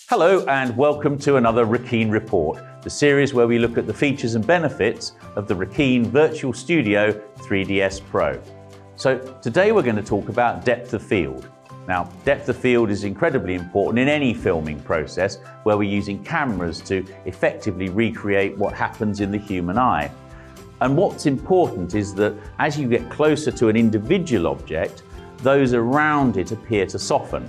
Hello and welcome to another Reckeen report, the series where we look at the features and benefits of the Reckeen Virtual Studio 3DSPro. So today we're going to talk about depth of field. Now, depth of field is incredibly important in any filming process where we're using cameras to effectively recreate what happens in the human eye. And what's important is that as you get closer to an individual object, those around it appear to soften.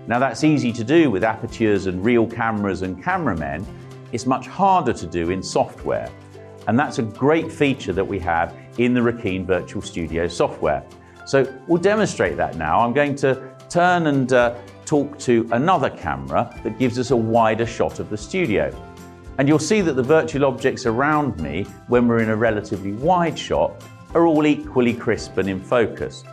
Now that's easy to do with apertures and real cameras and cameramen. It's much harder to do in software. And that's a great feature that we have in the Reckeen Virtual Studio software. So we'll demonstrate that now. I'm going to turn and talk to another camera that gives us a wider shot of the studio. And you'll see that the virtual objects around me, when we're in a relatively wide shot, are all equally crisp and in focus.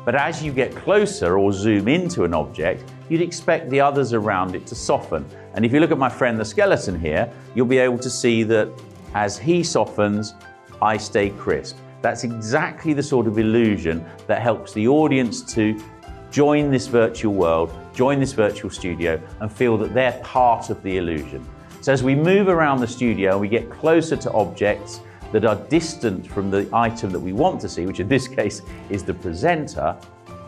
But as you get closer or zoom into an object, you'd expect the others around it to soften. And if you look at my friend the skeleton here, you'll be able to see that as he softens, I stay crisp. That's exactly the sort of illusion that helps the audience to join this virtual world, join this virtual studio, and feel that they're part of the illusion. So as we move around the studio, we get closer to objects that are distant from the item that we want to see, which in this case is the presenter,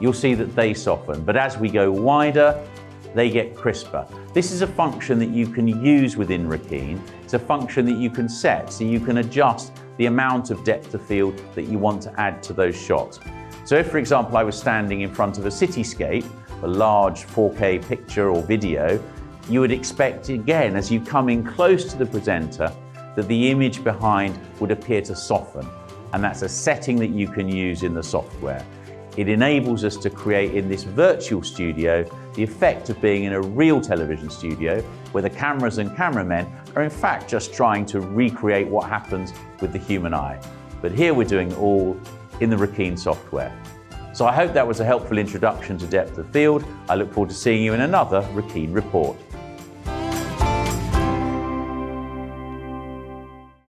you'll see that they soften. But as we go wider, they get crisper. This is a function that you can use within Reckeen. It's a function that you can set, so you can adjust the amount of depth of field that you want to add to those shots. So if, for example, I was standing in front of a cityscape, a large 4K picture or video, you would expect, again, as you come in close to the presenter, that the image behind would appear to soften. And that's a setting that you can use in the software. It enables us to create in this virtual studio the effect of being in a real television studio where the cameras and cameramen are in fact just trying to recreate what happens with the human eye. But here we're doing it all in the Reckeen software. So I hope that was a helpful introduction to depth of field. I look forward to seeing you in another Reckeen report.